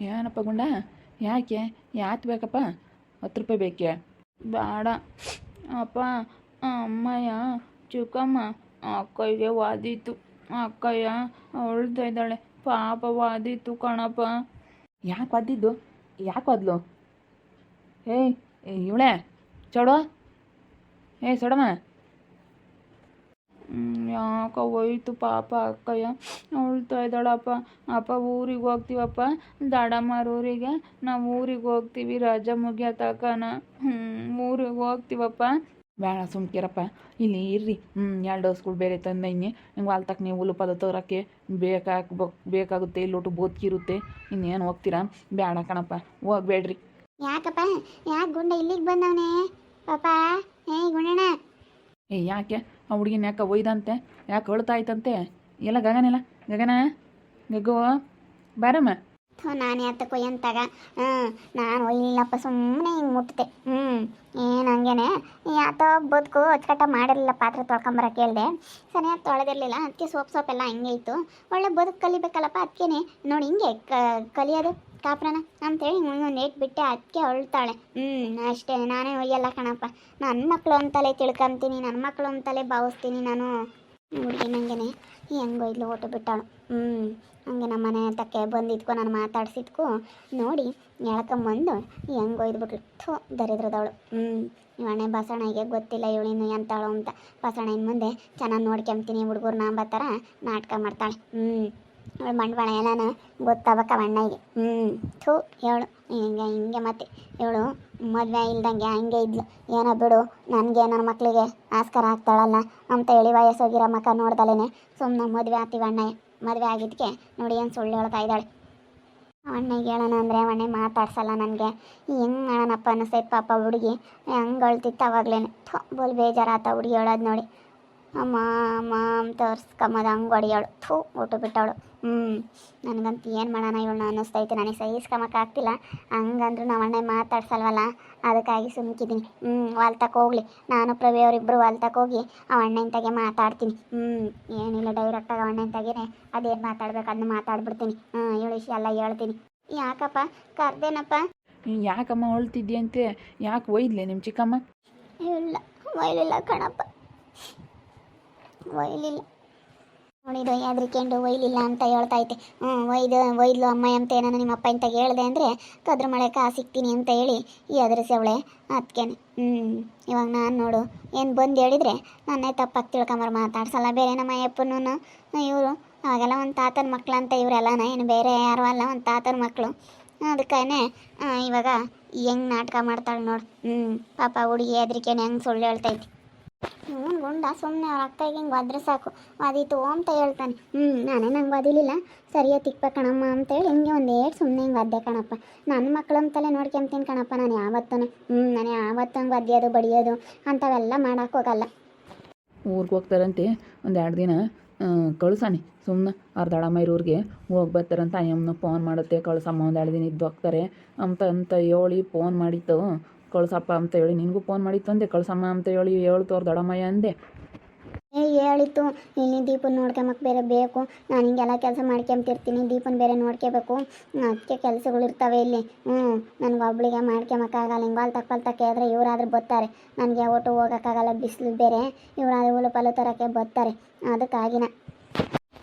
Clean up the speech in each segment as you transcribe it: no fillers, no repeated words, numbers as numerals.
ಏನಪ್ಪ ಗುಂಡ, ಯಾಕೆ ಯಾಕೆ ಬೇಕಪ್ಪ? 10 ರೂಪಾಯಿ ಬೇಕೆ? ಬೇಡ ಅಪ್ಪ. ಅಮ್ಮಯ್ಯ ಚಿಕ್ಕಮ್ಮ ಅಕ್ಕಯ್ಯಗೆ ವಾದಿತ್ತು. ಅಕ್ಕಯ್ಯ ಅಳ್ತಾ ಇದ್ದಾಳೆ ಪಾಪ. ವಾದಿತ್ತು ಕಣಪ್ಪ. ಯಾಕೆ ವಾದಿದ್ದು? ಯಾಕೆ ವಾದ್ಲು? ಏಯ್ ಇವಳೆ ಚೌಡ, ಸಡಮ್ಮ, ಯಾಕೆ ಹೋಯ್ತು ಪಾಪ ಅಕ್ಕಯ್ಯ ಅಳ್ತಾ ಇದ್ದಾಳಪ್ಪ. ಅಪ್ಪ ಊರಿಗೆ ಹೋಗ್ತೀವಪ್ಪ, ದಡಮ್ಮರೂರಿಗೆ. ನಾವು ಊರಿಗೆ ಹೋಗ್ತೀವಿ ರಜೆ ಮುಗಿಯತಕ್ಕನ. ಊರಿಗೆ ಹೋಗ್ತೀವಪ್ಪ. ಬೇಡ ಸುಮ್ಕಿರಪ್ಪ, ಇಲ್ಲಿ ಇರ್ರಿ. 2 ಡೋಸ್ಗಳು ಬೇರೆ ತಂದೈನಿ. ನಂಗೆ ವಾಲ್ತಕ್ಕೆ ನೀವು ಉಲುಪದ ತೋರಕ್ಕೆ ಬೇಕಾಗುತ್ತೆ. ಇಲ್ಲೊಟ್ಟು ಬೋದ್ಕಿರುತ್ತೆ. ಇನ್ನೇನು ಹೋಗ್ತೀರಾ? ಬೇಡ ಕಣಪ್ಪ, ಹೋಗ್ಬೇಡ್ರಿ. ಯಾಕಪ್ಪ? ಯಾಕೆ ಗುಂಡ ಇಲ್ಲಿಗೆ ಬಂದವನೇ ಪಾಪ? ಗುಂಡಣ್ಣ, ಯಾಕೆ ಆ ಹುಡುಗಿನ ಯಾಕೆ ಒಯ್ದಂತೆ? ಯಾಕೆ ಅಳ್ತಾ ಆಯ್ತಂತೆ? ಎಲ್ಲ ಗಗನ ಗಗ್ಗು ಬಾರಮ್ಮ. ನಾನು ಯಾತಕ್ಕೆ ಒಯ್ಯಂತಾಗ? ನಾನು ಒಯ್ಲಿಲ್ಲಪ್ಪ, ಸುಮ್ಮನೆ ಹಿಂಗೆ ಮುಟ್ಟಿದೆ. ಏನು ಹಂಗೇನೆ ಯಾತೋ ಬದುಕು ಅಚ್ಚುಕಟ್ಟ ಮಾಡಿರಲಿಲ್ಲ. ಪಾತ್ರೆ ತೊಳ್ಕೊಂಬರಕ್ಕೆ ಕೇಳಿದೆ, ಸರಿಯಾಗಿ ತೊಳೆದಿರಲಿಲ್ಲ. ಅದಕ್ಕೆ ಸೋಪೆಲ್ಲ ಹಂಗೆ ಇತ್ತು. ಒಳ್ಳೆ ಬದುಕು ಕಲಿಬೇಕಲ್ಲಪ್ಪ, ಅದಕ್ಕೇನೆ ನೋಡಿ ಹಿಂಗೆ ಕಲಿಯೋದು ಕಾಪ್ರನ ಅಂತೇಳಿ ಒಂದು ಏಟ್ ಬಿಟ್ಟೆ. ಅದಕ್ಕೆ ಅಳ್ತಾಳೆ. ಅಷ್ಟೇ, ನಾನೇ ಒಯ್ಯಲ್ಲ ಕಣಪ್ಪ. ನನ್ನ ಮಕ್ಕಳು ಅಂತಲೇ ತಿಳ್ಕೊಂತೀನಿ, ನನ್ನ ಮಕ್ಕಳು ಅಂತಲೇ ಭಾವಿಸ್ತೀನಿ ನಾನು. ಹುಡುಗಿ ನಂಗೆನೆ ಹೆಂಗೆ ಒಯ್ಲು ಓಟು ಬಿಟ್ಟಾಳು. ಹಂಗೆ ನಮ್ಮ ಮನೆ ತಕ್ಕೆ ಬಂದಿದ್ಕೋ, ನಾನು ಮಾತಾಡ್ಸಿದ್ಕೋ ನೋಡಿ ಎಳ್ಕೊಂಬಂದು ಹೆಂಗೆ ಒಯ್ದುಬಿಟ್ಲು. ಥೋ ದರಿದ್ರದವಳು. ಇವಣ್ಣೆ ಬಸವಣ್ಣಗೆ ಗೊತ್ತಿಲ್ಲ ಇವಳಿನ್ನು ಎಂತಾಳು ಅಂತ. ಬಸವಣ್ಣ ಇನ್ನು ಮುಂದೆ ಚೆನ್ನಾಗಿ ನೋಡ್ಕೊಂತೀನಿ ಹುಡುಗರು ನಂಬತ್ತರ ನಾಟಕ ಮಾಡ್ತಾಳೆ. ಅವಳು ಬಂಡವಾಳ ಎಲ್ಲಾನು ಗೊತ್ತಾಗಬೇಕ ಅಣ್ಣಗೆ. ಥೂ ಹೇಳು ಹಿಂಗೆ ಮತ್ತೆ ಇವಳು ಮದುವೆ ಇಲ್ದಂಗೆ ಹಂಗೆ ಇದ್ಲು. ಏನೋ ಬಿಡು, ನನಗೆ ನನ್ನ ಮಕ್ಕಳಿಗೆ ಆಸ್ಕಾರ ಆಗ್ತಾಳಲ್ಲ ಅಂತ ಹೇಳಿ ವಯಸ್ಸೋಗಿರೋ ಮಕ್ಕ ನೋಡ್ದಲೇ ಸುಮ್ಮನೆ ಮದುವೆ ಆಗ್ತೀವಿ. ಮದುವೆ ಆಗಿದ್ದಕ್ಕೆ ನೋಡಿ ಏನು ಸುಳ್ಳು ಹೇಳ್ತಾ ಇದ್ದಾಳೆ. ಅಣ್ಣಗೆ ಹೇಳೋಣ ಅಂದರೆ ಅವಣ್ಣೆ ಮಾತಾಡ್ಸಲ್ಲ. ನನಗೆ ಹೆಂಗೆ ಮಾಡೋಣಪ್ಪ ಅನ್ನಿಸ್ತೈತೆ ಪಾಪ. ಹುಡುಗಿ ಹಂಗೆ ಅಳ್ತಿತ್ತು ಅವಾಗ್ಲೇ. ಬೋಲ್ ಬೇಜಾರಾತ ಹುಡುಗಿ ಹೇಳೋದು ನೋಡಿ. ಅಮ್ಮ ಅಮ್ಮ ಅಂತ ತೋರ್ಸ್ಕೊಂಬದು ಹಂಗೆ ಹೊಡಿಯೋಳು. ಥೂ ಊಟ ಬಿಟ್ಟವಳು. ನನಗಂತೂ ಏನು ಮಾಡೋಣ ಇವಳನ್ನ ಅನ್ನಿಸ್ತೈತೆ. ನನಗೆ ಸಹಿಸ್ಕೊಂಬಕ್ಕಾಗ್ತಿಲ್ಲ. ಹಂಗಂದ್ರೂ ನಾವು ಅಣ್ಣ ಮಾತಾಡ್ಸಲ್ವಲ್ಲ, ಅದಕ್ಕಾಗಿ ಸುಮ್ಕಿದ್ದೀನಿ. ಹೊಲ್ತಕ್ಕೆ ಹೋಗ್ಲಿ, ನಾನು ಪ್ರವಿ ಅವರಿಬ್ಬರು ಹೊಲ್ತಕ್ಕೆ ಹೋಗಿ ಅವ ಅಣ್ಣಂತಾಗೆ ಮಾತಾಡ್ತೀನಿ. ಏನಿಲ್ಲ, ಡೈರೆಕ್ಟಾಗಿ ಅಣ್ಣಂತಾಗೇನೆ ಅದೇನು ಮಾತಾಡ್ಬೇಕು ಅದನ್ನ ಮಾತಾಡ್ಬಿಡ್ತೀನಿ. ಹೇಳಿ ವಿಷಯ ಎಲ್ಲ ಹೇಳ್ತೀನಿ. ಯಾಕಪ್ಪ ಕರ್ದೇನಪ್ಪ? ಯಾಕಮ್ಮ ಹೊಳ್ತಿದ್ಯಂತೆ? ಯಾಕೆ ಒಯ್ದ್ಲೆ ನಿಮ್ಮ ಚಿಕ್ಕಮ್ಮ? ಇಲ್ಲ ಒಯ್ಲಿಲ್ಲ ಕಣಪ್ಪ, ಒಯ್ಲಿಲ್ಲ. ನೋಡಿದು ಹೆದ್ರಿಕೊಂಡು ಒಯ್ಲಿಲ್ಲ ಅಂತ ಹೇಳ್ತೈತೆ. ಒಯ್ದ್ಲು ಅಮ್ಮ ಅಂತ ಏನಾನ ನಿಮ್ಮ ಅಪ್ಪ ಅಂತ ಹೇಳಿದೆ ಅಂದರೆ ಕದ್ರ ಮಳೆ ಸಿಗ್ತೀನಿ ಅಂತ ಹೇಳಿ ಎದುರಿಸಿ ಅವಳೆ. ಅದಕ್ಕೇನೆ ಇವಾಗ ನಾನು ನೋಡು ಏನು ಬಂದು ಹೇಳಿದರೆ ನನ್ನೇ ತಪ್ಪಾಗಿ ತಿಳ್ಕೊಂಬರು ಮಾತಾಡ್ಸಲ್ಲ. ಬೇರೆ ನಮ್ಮ ಅಪ್ಪನೂ ಇವರು ಅವಾಗೆಲ್ಲ ಒಂದು ತಾತನ ಮಕ್ಳು ಅಂತ ಇವರೆಲ್ಲನ ಏನು ಬೇರೆ ಯಾರು ಅಲ್ಲ, ಒಂದು ತಾತನ ಮಕ್ಕಳು. ಅದಕ್ಕೇ ಇವಾಗ ಹೆಂಗೆ ನಾಟಕ ಮಾಡ್ತಾಳೆ ನೋಡು. ಪಾಪ ಹುಡುಗಿ ಹೆದ್ರಿಕೆನೆ ಹೆಂಗೆ ಸುಳ್ಳು ಹೇಳ್ತೈತಿ. ಗುಂಡ ಸುಮ್ಮನೆ ಅವ್ರ ಅಕ್ಕಗೆ ಹಿಂಗೆ ಒದ್ರೆ ಸಾಕು, ವಾದಿತು ಅಂತ ಹೇಳ್ತಾನೆ. ನಾನೇ ನಂಗೆ ವಾದಿಲಿಲ್ಲ, ಸರಿಯಾಗಿ ತಿಕ್ಬೇಕು ಕಣಮ್ಮ ಅಂತೇಳಿ ಹಿಂಗೆ ಒಂದೇಟು ಸುಮ್ಮನೆ ಹಿಂಗೆ ಒದ್ದೆ ಕಣಪ್ಪ. ನನ್ನ ಮಕ್ಕಳು ಅಂತಲೇ ನೋಡ್ಕೊಂತೀನಿ ಕಣಪ್ಪ. ನಾನು ಯಾವತ್ತೂ ಹಂಗೆ ಒದ್ದೆಯೋದು ಬಡಿಯೋದು ಅಂಥವೆಲ್ಲ ಮಾಡೋಕ್ಕೋಗಲ್ಲ. ಊರಿಗೆ ಹೋಗ್ತಾರಂತೆ, 1-2 ದಿನ ಕಳ್ಸಾನೆ. ಸುಮ್ಮನೆ ಅವ್ರ ದಡಮೈರೂರಿಗೆ ಹೋಗಿ ಬರ್ತಾರಂತ. ಅಯ್ಯಮ್ಮನ ಫೋನ್ ಮಾಡುತ್ತೆ, ಕಳ್ಸಮ್ಮ 1-2 ದಿನ ಇದ್ದು ಹೋಗ್ತಾರೆ ಅಂತ ಹೇಳಿ ಫೋನ್ ಮಾಡಿತ್ತು. ಕಳ್ಸಪ್ಪ ಅಂತ ಹೇಳಿ ನಿನಗೂ ಫೋನ್ ಮಾಡಿತ್ತು ಅಂದೆ. ಕಳ್ಸಮ್ಮ ಅಂತ ಹೇಳಿ ಹೇಳ್ತು ಅವ್ರ ದೊಡ್ಡಮ್ಮಯ್ಯ ಅಂದೆ. ಹೇಳಿತ್ತು, ಇಲ್ಲಿ ದೀಪನ ನೋಡ್ಕೊಂಬಕ್ಕೆ ಬೇರೆ ಬೇಕು. ನಾನು ಹಿಂಗೆಲ್ಲ ಕೆಲಸ ಮಾಡ್ಕೊಂತಿರ್ತೀನಿ, ದೀಪನ ಬೇರೆ ನೋಡ್ಕೋಬೇಕು. ಅದಕ್ಕೆ ಕೆಲಸಗಳು ಇರ್ತವೆ ಇಲ್ಲಿ. ನನಗೆ ಒಬ್ಳಿಗೆ ಮಾಡ್ಕೊಂಬಕ್ಕಾಗಲ್ಲ. ಹಿಂಗೆ ಹೊಲ್ತಕ್ಕೆ ಆದರೆ ಇವರಾದ್ರೂ ಬರ್ತಾರೆ. ನನಗೆ ಒಟ್ಟು ಹೋಗೋಕ್ಕಾಗಲ್ಲ, ಬಿಸಿಲು ಬೇರೆ. ಇವರಾದ್ರೆ ಹುಲು ಪಲ್ಲು ತರೋಕ್ಕೆ ಬರ್ತಾರೆ. ಅದಕ್ಕಾಗಿನ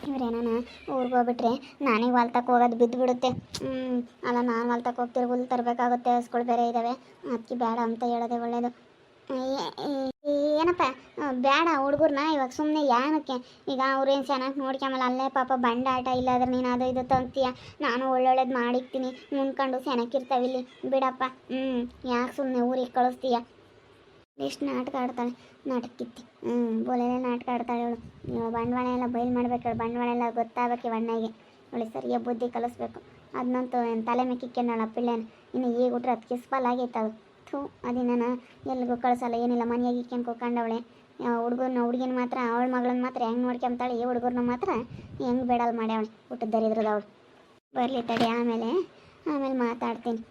ಇವರೇನಾನ ಊರಿಗೆ ಹೋಗ್ಬಿಟ್ರೆ ನಾನೇ ಹೊಲ್ತಕ್ಕೆ ಹೋಗೋದು ಬಿದ್ದುಬಿಡುತ್ತೆ. ಅಲ್ಲ, ನಾನು ಹೊಲ್ತಕ್ಕೆ ಹೋಗ್ತಿರೋ ಹುಲ್ಲು ತರಬೇಕಾಗುತ್ತೆ, ಹಸ್ಗಳು ಬೇರೆ ಇದ್ದಾವೆ. ಅದಕ್ಕೆ ಬೇಡ ಅಂತ ಹೇಳೋದೇ ಒಳ್ಳೆಯದು. ಏನಪ್ಪ ಬೇಡ ಹುಡುಗರನ್ನ ಇವಾಗ ಸುಮ್ಮನೆ ಏನಕ್ಕೆ? ಈಗ ಅವ್ರೇನು ಚೆನ್ನಾಗಿ ನೋಡ್ಕೊಂಬಲ್ಲ, ಅಲ್ಲೇ ಪಾಪ ಬಂಡಾಟ. ಇಲ್ಲಾದ್ರೆ ನೀನು ಅದು ಇದು ತಂತೀಯ, ನಾನು ಒಳ್ಳೊಳ್ಳೇದು ಮಾಡಿಕ್ತೀನಿ ಮುಂದ್ಕೊಂಡು ಚೆನ್ನಾಗಿರ್ತಾವೆ ಇಲ್ಲಿ. ಬಿಡಪ್ಪ, ಯಾಕೆ ಸುಮ್ಮನೆ ಊರಿಗೆ ಕಳಿಸ್ತೀಯ? ಎಷ್ಟು ನಾಟಕ ಆಡ್ತಾಳೆ, ನಾಟಕಿತ್ತಿ. ಬೋಲೆಲ್ಲ ನಾಟಕ ಆಡ್ತಾಳೆ ಇವಳು. ಬಂಡವಾಳ ಎಲ್ಲ ಬಯಲು ಮಾಡ್ಬೇಕು, ಬಂಡವಾಳ ಎಲ್ಲ ಗೊತ್ತಾಗಬೇಕು ಇವಣ್ಣಗೆ. ಇವಳು ಸರಿಯಾಗಿ ಬುದ್ಧಿ ಕಲಿಸ್ಬೇಕು. ಅದನ್ನಂತೂ ತಲೆ ಮೆಕ್ಕಿಕ್ಕೊಂಡಳ ಪಿಳ್ಳೆನ. ಇನ್ನು ಈಗ ಹುಟ್ರೆ ಅದಕ್ಕೆ ಸ್ಪಲಾಗೈತೆ ಅದು. ಥೂ ಅದಿನ ಎಲ್ಲಿಗೂ ಕಳಿಸಲ್ಲ, ಏನಿಲ್ಲ ಮನೆಯಾಗಿ ಇಕ್ಕೊಂಡ್ಕೊಂಡವಳೆ. ಹುಡುಗಿನ ಮಾತ್ರ, ಅವಳ ಮಗಳನ್ನ ಮಾತ್ರ ಹೆಂಗೆ ನೋಡ್ಕೊಂತಾಳೆ, ಈ ಹುಡುಗರನ್ನ ಮಾತ್ರ ಹೆಂಗೆ ಬೇಡಲ್ ಮಾಡ್ಯಾವಳೆ. ಹುಟ್ಟು ದರಿದ್ರದವಳು. ಬರಲಿ ತಡಿ, ಆಮೇಲೆ ಮಾತಾಡ್ತೀನಿ.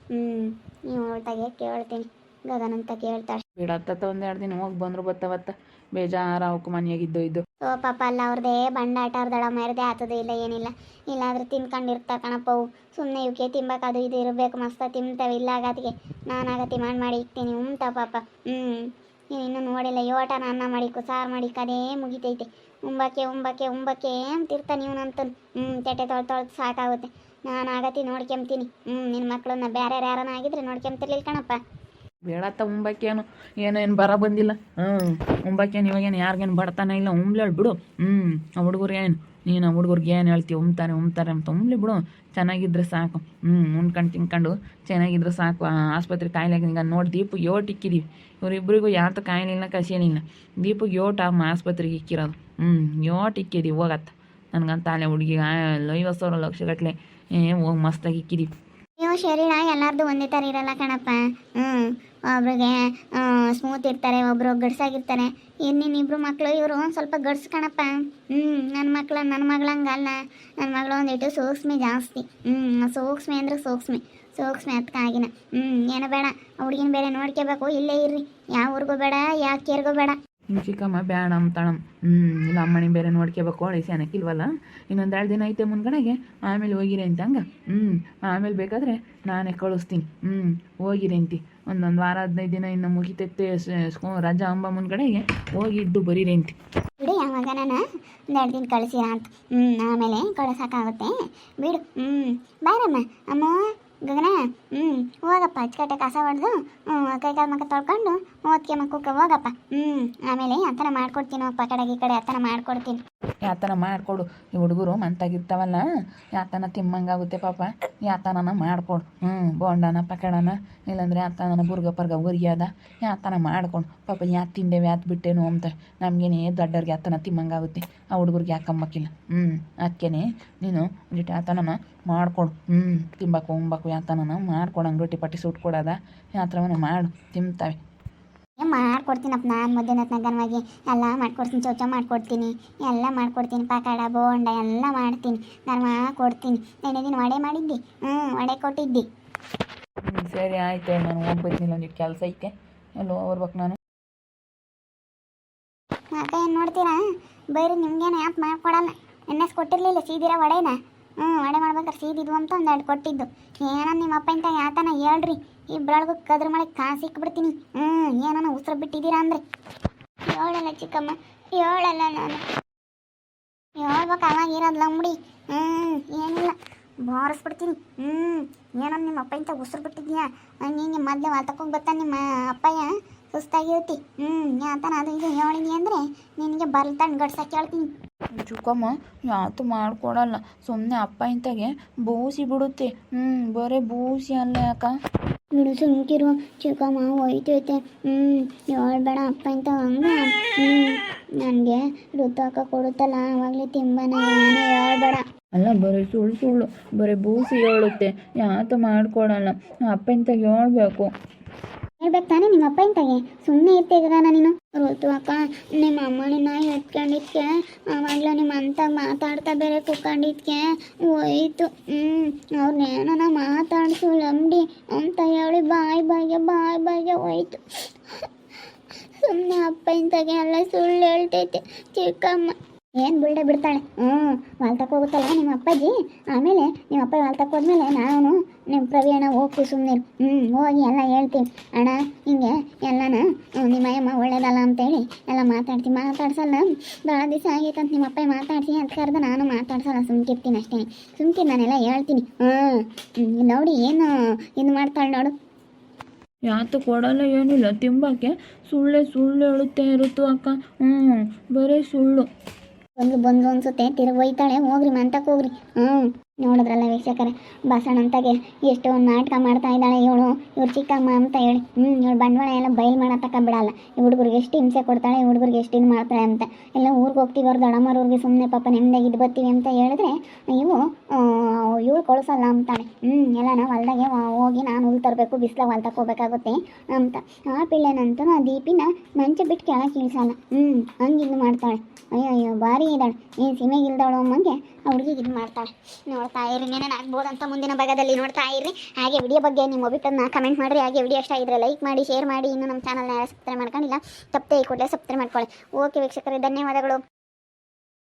ನೀವು ಅವಳ್ತಾಗೆ ಕೇಳ್ತೀನಿ, ಗಗನಂತ ಕೇಳ್ತಾಳೆ. ಬಿಡತ್ತ 1-2 ದಿನ ಹೋಗಿ ಬಂದರು ಬತ್ತವತ್ತ. ಬೇಜಾರು ಅವಕ್ಕೆ ಮನೆಯಾಗಿದ್ದು ಓ ಪಾಪ ಅಲ್ಲ ಅವ್ರದ್ದೇ ಬಂಡಾಟ ಅವ್ರ ದಡ ಮಾರದೆ ಆತದ ಇಲ್ಲ ಏನಿಲ್ಲ. ಇಲ್ಲಾಂದ್ರೆ ತಿನ್ಕೊಂಡಿರ್ತಾ ಕಣಪ್ಪ ಅವು. ಸುಮ್ಮನೆ ಇವಕ್ಕೆ ತಿನ್ಬೇಕು ಅದು ಇದು ಇರಬೇಕು ಮಸ್ತ ತಿಂತವೆ. ಇಲ್ಲ ಆಗತ್ತಿಗೆ ನಾನು ಆಗತ್ತಿ ಮಾಡಿ ಇಕ್ತೀನಿ ಉಂಟ ಪಾಪ. ಇನ್ನೂ ನೋಡಿಲ್ಲ ಯೋಟನ ಅನ್ನ ಮಾಡಿಕ್ಕು ಸಾರು ಮಾಡಿಕ್ಕು ಅದೇ ಮುಗಿತೈತೆ. ಉಂಬಕ್ಕೆ ಉಂಬಕ್ಕೆ ಉಂಬಕ್ಕೆ ಅಂತಿರ್ತಾನೆ ಇವನಂತ. ತೆಟ್ಟೆ ತೊಳ್ದು ಸಾಕಾಗುತ್ತೆ. ನಾನು ಆಗತ್ತಿ ನೋಡ್ಕೊಂತೀನಿ. ನಿನ್ನ ಮಕ್ಕಳನ್ನ ಬೇರೆ ಯಾರನ್ನ ಆಗಿದ್ರೆ ನೋಡ್ಕೊಂತಿರ್ಲಿಲ್ಲ ಕಣಪ್ಪ. ಬೇಡತ್ತ ಉಂಬಕ್ಕೇನು ಏನು ಬರ ಬಂದಿಲ್ಲ. ಉಂಬಕ್ಕೇನು ಇವಾಗೇನು ಯಾರಿಗೇನು ಬಡತಾನೆ ಇಲ್ಲ. ಉಂಬ್ಲೇಳು ಬಿಡು. ಆ ಹುಡುಗರು ಏನು ನೀನು ಆ ಹುಡುಗರಿಗೆ ಏನು ಹೇಳ್ತೀವಿ ಉಂಬ್ತಾರೆ ಅಂತ ಉಂಬ್ಲಿ ಬಿಡು. ಚೆನ್ನಾಗಿದ್ರೆ ಸಾಕು. ಉಣ್ಕೊಂಡು ತಿನ್ಕೊಂಡು ಚೆನ್ನಾಗಿದ್ರೆ ಸಾಕು. ಆಸ್ಪತ್ರೆ ಕಾಯಿಲೆಗೆ ಈಗ ನೋಡಿ ದೀಪಿಗೆ ಯೋಟ್ ಇಕ್ಕಿದ್ದೀವಿ. ಇವರಿಬ್ಬರಿಗೂ ಯಾತ ಕಾಯಿಲೆ ಇಲ್ಲ ಕಸಿಯೇನಿಲ್ಲ. ದೀಪಿಗೆ ಯೋಟ್ ಆಸ್ಪತ್ರೆಗೆ ಇಕ್ಕಿರೋದು. ಯೋಟ್ ಇಕ್ಕಿದ್ದೀವಿ ಹೋಗತ್ತ. ನನಗಂತ ಅಲ್ಲೇ ಹುಡುಗಿಗೆ 50,000 ಲಕ್ಷಗಟ್ಟಲೆ ಹೋಗಿ ಮಸ್ತಾಗಿ ಇಕ್ಕಿದ್ದೀವಿ. ನೀವು ಶರೀರ ಎಲ್ಲಾರ್ದು ಒಂದೇ ಥರ ಇರಲ್ಲ ಕಣಪ್ಪ. ಒಬ್ರಿಗೆ ಸ್ಮೂತ್ ಇರ್ತಾರೆ, ಒಬ್ರು ಗಡ್ಸಾಗಿರ್ತಾರೆ. ಇನ್ನಿಬ್ರು ಮಕ್ಕಳು ಇವರು ಒಂದು ಸ್ವಲ್ಪ ಗಡ್ಸು ಕಣಪ್ಪ. ನನ್ನ ಮಗಳಂಗಲ್ಲ. ನನ್ನ ಮಗಳು ಒಂದಿಟ್ಟು ಸೂಕ್ಷ್ಮಿ ಜಾಸ್ತಿ. ಸೂಕ್ಷ್ಮಿ ಅಂದ್ರೆ ಸೂಕ್ಷ್ಮಿ ಅದಕ್ಕಾಗಿನ. ಏನೋ ಬೇಡ, ಹುಡುಗಿನ ಬೇರೆ ನೋಡ್ಕೋಬೇಕು. ಇಲ್ಲೇ ಇರ್ರಿ, ಯಾವ ಊರಿಗೂ ಬೇಡ, ಯಾವ ಕೇರ್ಗೂ ಬೇಡ. ಚಿಕ್ಕಮ್ಮ ಬೇಡ ಅಂತಾಳಮ್. ಇಲ್ಲ ಅಮ್ಮನಿ ಬೇರೆ ನೋಡ್ಕೋಬೇಕು ಅಳಿಸ್ಯಾನಕ್ಕಿಲ್ವಲ್ಲ. ಇನ್ನೊಂದು 2 ದಿನ ಐತೆ ಮುಂದ್ಗಡೆಗೆ ಆಮೇಲೆ ಹೋಗಿರಿ ಅಂತ ಹಂಗೆ. ಆಮೇಲೆ ಬೇಕಾದರೆ ನಾನೇ ಕಳಿಸ್ತೀನಿ. ಹೋಗಿರಿ ಅಂತಿ. ಒಂದೊಂದು ವಾರ 15 ದಿನ ಇನ್ನು ಮುಗಿತೈತೆ ರಜಾ ಅಂಬ ಮುಂದ್ಗಡೆಗೆ ಹೋಗಿ ಇದ್ದು ಬರೀರಿ ಅಂತಿ. ಬಿಡು ಯಾವಾಗ ನಾನು 1-2 ದಿನ ಕಳಿಸಿರ ಅಂತ. ಆಮೇಲೆ ಕಳ್ಸೋಕ್ಕಾಗುತ್ತೆ ಬಿಡು. ಬಾರಮ್ಮ ಅಮ್ಮ ಗಗನ. ಹೋಗಪ್ಪ ಅಚ್ಚಕಟ್ಟೆ ಕಸ ಹೊಡೆದು ಕೈಕಾಲು ಮಕ್ಕ ತೊಳ್ಕೊಂಡು ಓದ್ಕೆ ಮಕ್ಕಕ್ಕೆ ಹೋಗಪ್ಪ. ಆಮೇಲೆ ಆತನ ಮಾಡ್ಕೊಡ್ತೀನಿ. ಅಪ್ಪ ಕಡೆಗೆ ಈ ಕಡೆ ಆತನ ಮಾಡ್ಕೊಡ್ತೀನಿ. ಯಾತನ ಮಾಡಿಕೊಡು. ಈ ಹುಡುಗರು ಮಂತಾಗಿರ್ತಾವಲ್ಲ, ಯಾತನ ತಿಮ್ಮಂಗಾಗುತ್ತೆ ಪಾಪ. ಯಾತನ ಮಾಡಿಕೊಡು. ಬೋಂಡನ ಪಕಡನ ಇಲ್ಲಾಂದರೆ ಯಾತನ ಬುರ್ಗ ಪರ್ಗ ಉರಿಯಾದ ಯಾತನ ಮಾಡ್ಕೊಂಡು ಪಾಪ ಯಾತ್ ತಿಂದೇವೆ ಯಾತ್ ಬಿಟ್ಟೇನು ಅಂತ ನಮಗೇನೆ ದೊಡ್ಡವ್ರಿಗೆ ಯಾತನ ತಿಮ್ಮಂಗಾಗುತ್ತೆ. ಆ ಹುಡುಗರಿಗೆ ಯಾಕಂಬಕ್ಕಿಲ್ಲ. ಅದಕ್ಕೇನೆ ನೀನು ಒಂದಿಟ್ಟು ಯಾತನ ಮಾಡ್ಕೊಡು. ತಿಂಬಾಕು ಉಂಬಾಕು ಯಾತನ ಮಾಡ್ಕೊಡಂಗೆ ರೊಟ್ಟಿ ಪಟ್ಟಿ ಸುಟ್ಕೊಡೋದ ಯಾತ್ರವನ್ನ ಮಾಡು, ತಿಂತಾವೆ. ಮಾಡ್ಕೊಡ್ತೀನಪ್ಪ ನಾನು. ಮಧ್ಯಾಹ್ನವಾಗಿ ಎಲ್ಲ ಮಾಡ್ಕೊಡ್ತೀನಿ. ಚೌಚ ಮಾಡ್ಕೊಡ್ತೀನಿ, ಎಲ್ಲ ಮಾಡ್ಕೊಡ್ತೀನಿ. ಪಕೋಡ ಬೋಂಡ ಎಲ್ಲ ಮಾಡ್ತೀನಿ. ನಾನು ಮಾಡ್ಕೊಡ್ತೀನಿ. ನೆನೆ ದಿನ ವಡೆ ಮಾಡಿದ್ದಿ. ವಡೆ ಕೊಟ್ಟಿದ್ದಿ. ಸರಿ ಆಯ್ತು. ನಾನು ಹೋಗ್ಬರ್ತೀನಿ. ಒಂದಿಟ್ಟು ಕೆಲಸ ಐತೆ. ಎಲ್ಲೋ ಹೋಗ್ಬೇಕು ನಾನು. ಅಕ್ಕ ಏನು ನೋಡ್ತೀರಾ? ಬೈರಿ ನಿಮ್ಗೇನು ಯಾಕೆ ಮಾಡ್ಕೊಡಲ್ಲ. ಎಣ್ಣೆಸ್ ಕೊಟ್ಟಿರಲಿಲ್ಲ ಸೀದಿರ ವಡೆನ. ವಡೆ ಮಾಡ್ಬೇಕಾರೆ ಸೀದಿದ್ವು ಅಂತ 1-2 ಕೊಟ್ಟಿದ್ದು. ಏನೋ ನಿಮ್ಮ ಅಪ್ಪ ಇಂತ ಯಾತನ ಹೇಳ್ರಿ. ಇಬ್ಬರೊಳಗೂ ಕದ್ರ ಮಳೆ ಕಾಸು ಸಿಕ್ಬಿಡ್ತೀನಿ. ಏನೋ ಉಸಿರು ಬಿಟ್ಟಿದ್ದೀರಾ ಅಂದರೆ ಹೇಳಲ್ಲ ಚಿಕ್ಕಮ್ಮ, ಹೇಳಲ್ಲ ನಾನು. ಹೇಳ್ಬೇಕು ಅವಾಗ ಇರೋದು ಲಂಬಡಿ. ಏನಿಲ್ಲ ಬಾರಿಸ್ಬಿಡ್ತೀನಿ. ಏನೋ ನಿಮ್ಮ ಅಪ್ಪ ಇಂತ ಉಸಿರು ಬಿಟ್ಟಿದ್ಯಾ ಹಂಗೆ ಮೊದಲೇ ವಾಲ್ತಕ್ಕೋಗಿ ಬರ್ತಾನೆ ನಿಮ್ಮ ಅಪ್ಪಯ್ಯ. ಸುಸ್ತಾಗಿರ್ತಿ. ಯಾತನ ಅದು ಇದು ಹೇಳಿದ್ನಿ ಅಂದರೆ ನಿನಗೆ ಬರ್ತಾನೆ ಗಡ್ಸಕ್ಕೆ ಹೇಳ್ತೀನಿ. ಚಿಕ್ಕಮ್ಮ ಯಾತು ಮಾಡ್ಕೊಡಲ್ಲ. ಸುಮ್ಮನೆ ಅಪ್ಪ ಇಂತಾಗೆ ಬೂಸಿ ಬಿಡುತ್ತೆ. ಬರೀ ಬೂಸಿ ಅಲ್ಲ ಯಾಕ ಬಿಡು ಸುಮ್ಕಿರು ಚಿಕ್ಕಮ್ಮ. ಹೋಯ್ತೈತೆ. ಹೇಳ್ಬೇಡ ಅಪ್ಪ ಇಂತ ಹಂಗ. ನನಗೆ ಋತು ಅಕ್ಕ ಕೊಡುತ್ತಲ್ಲ ಆವಾಗಲೇ ತಿಂಬನ. ಏನೋ ಹೇಳ್ಬೇಡ. ಅಲ್ಲ ಬರೀ ಸುಳ್ಳು ಬರೀ ಬೂಸಿ ಹೇಳುತ್ತೆ. ಯಾತ ಮಾಡ್ಕೊಡಲ್ಲ. ಅಪ್ಪ ಇಂತಾಗ ಹೇಳ್ಬೇಕು. ಹೇಳ್ಬೇಕು ತಾನೇ ನಿಮ್ಮ ಅಪ್ಪ ಇಂತಾಗೆ. ಸುಮ್ಮನೆ ಇರ್ತೇಗ ನೀನು. ಋತು ಅಕ್ಕ ನಿಮ್ಮ ಅಮ್ಮನ ಎತ್ಕೊಂಡಿದ್ಕೆ ಆವಾಗಲೇ ನಿಮ್ಮ ಅಂತ ಮಾತಾಡ್ತಾ ಬೇರೆ ಕುತ್ಕೊಂಡಿದ್ಕೆ ಹೋಯ್ತು. ಅವ್ರನ್ನೇನ ಮಾತಾಡ್ಸು ಲಂಬಡಿ ಅಂತ ಹೇಳಿ ಬಾಯಿಗೆ ಹೋಯ್ತು. ಸುಮ್ಮನೆ ಅಪ್ಪ ಇಂತಾಗೆ ಎಲ್ಲ ಸುಳ್ಳು ಹೇಳ್ತೈತೆ ಚಿಕ್ಕಮ್ಮ. ಏನು ಬಿಡ್ತಾಳೆ. ವಾಲ್ತಕ್ಕೆ ಹೋಗುತ್ತಲ್ಲ ನಿಮ್ಮ ಅಪ್ಪಾಜಿ. ಆಮೇಲೆ ನಿಮ್ಮ ಅಪ್ಪ ವಾಲ್ತಕ್ಕೆ ಹೋದ್ಮೇಲೆ ನಾನು ನಿಮ್ಮ ಪ್ರವೀಣ ಹೋಗ್ತೀವಿ. ಸುಮ್ಮನೆ ಹೋಗಿ ಎಲ್ಲ ಹೇಳ್ತೀವಿ. ಅಣ್ಣ ಹಿಂಗೆ ಎಲ್ಲನ ನಿಮ್ಮ ಅಮ್ಮ ಒಳ್ಳೇದಲ್ಲ ಅಂತೇಳಿ ಎಲ್ಲ ಮಾತಾಡ್ಸಲ್ಲ. ಭಾಳ ದಿವಸ ಆಗೈತಂತ ನಿಮ್ಮ ಅಪ್ಪ ಮಾತಾಡ್ಸಿ ಅಂತ ಕರೆದು ನಾನು ಮಾತಾಡ್ಸಲ್ಲ. ಸುಮ್ಕಿರ್ತೀನಿ ಅಷ್ಟೇ. ನಾನೆಲ್ಲ ಹೇಳ್ತೀನಿ. ನೋಡಿ ಏನು ಇದು ಮಾಡ್ತಾಳೆ ನೋಡು. ಯಾತು ಕೊಡಲ್ಲ ಏನಿಲ್ಲ ತಿಂಬಕ್ಕೆ. ಸುಳ್ಳು ಹೇಳುತ್ತೆ ಋತು ಅಕ್ಕ. ಬರೀ ಸುಳ್ಳು. ಬಂದು ಅನ್ಸುತ್ತೆ. ತಿರುಗಿ ಒಯ್ತಾಳೆ. ಹೋಗ್ರಿ ಮಂತಕ್ಕೆ ಹೋಗ್ರಿ. ನೋಡಿದ್ರಲ್ಲ ವೀಕ್ಷಕರೇ, ಬಸಣ್ಣ ಅಂತಾಗೆ ಎಷ್ಟು ಒಂದು ನಾಟಕ ಮಾಡ್ತಾ ಇದ್ದಾಳೆ ಇವಳು. ಇವ್ರು ಚಿಕ್ಕಮ್ಮ ಅಂತ ಹೇಳಿ ಇವಳು ಬಂಡವಾಳ ಎಲ್ಲ ಬಯಲು ಮಾಡತಕ್ಕ ಬಿಡಲ್ಲ. ಈ ಹುಡುಗರಿಗೆ ಎಷ್ಟು ಹಿಂಸೆ ಕೊಡ್ತಾಳೆ, ಈ ಹುಡುಗರಿಗೆ ಎಷ್ಟು ಇದು ಮಾಡ್ತಾಳೆ ಅಂತ. ಎಲ್ಲ ಊರಿಗೆ ಹೋಗ್ತೀವಿ ಅವ್ರು ದೊಡ್ಡಮ್ಮರವ್ರಿಗೆ ಸುಮ್ಮನೆ ಪಾಪ ನೆಮ್ಮದಿಯಾಗಿ ಇದು ಬರ್ತೀವಿ ಅಂತ ಹೇಳಿದ್ರೆ ಇವಳು ಕಳಿಸಲ್ಲ ಅಂತಾಳೆ. ಎಲ್ಲ ನಾವು ಹೊಲ್ದಾಗೆ ಹೋಗಿ ನಾನು ಹುಲ್ ತರಬೇಕು, ಬಿಸಿಲಾಗ ಹೊಲ್ ತಗೋಬೇಕಾಗುತ್ತೆ ಅಂತ. ಆ ಪಿಳ್ಳೆನಂತೂ ಆ ದೀಪಿನ ಮಂಚ ಬಿಟ್ಟು ಕೆಳಗೆ ಇಳಿಸಲ್ಲ. ಹಂಗಿದು ಮಾಡ್ತಾಳೆ. ಅಯ್ಯೋ ಭಾರಿ ಇದ್ದಾಳೆ. ಏನು ಸಿಮೆಗಿಲ್ದವಳು ಅಮ್ಮಂಗೆ ಆ ಹುಡುಗಿಗೆ ಇದು ಮಾಡ್ತಾಳೆ. ನೋಡ್ತಾ ಇರಿ, ಏನೇನು ಆಗ್ಬೋದಂತ ಮುಂದಿನ ಭಾಗದಲ್ಲಿ ನೋಡ್ತಾ ಇರಿ. ಹಾಗೆ ವಿಡಿಯೋ ಬಗ್ಗೆ ನಿಮ್ಮ ಒಬಿಟನ್ನು ಕಮೆಂಟ್ ಮಾಡಿರಿ. ಹಾಗೆ ವಿಡಿಯೋ ಇಷ್ಟ ಆಗಿದ್ರೆ ಲೈಕ್ ಮಾಡಿ, ಶೇರ್ ಮಾಡಿ. ಇನ್ನು ನಮ್ಮ ಚಾನಲ್ನ ಸಬ್ಸ್ಕ್ರೈಬ್ ಮಾಡ್ಕೊಂಡಿಲ್ಲ ತಪ್ಪದೆ ಈ ಕೂಡಲೇ ಸಬ್ಸ್ಕ್ರೈಬ್ ಮಾಡ್ಕೊಳ್ಳಿ. ಓಕೆ ವೀಕ್ಷಕರೇ, ಧನ್ಯವಾದಗಳು.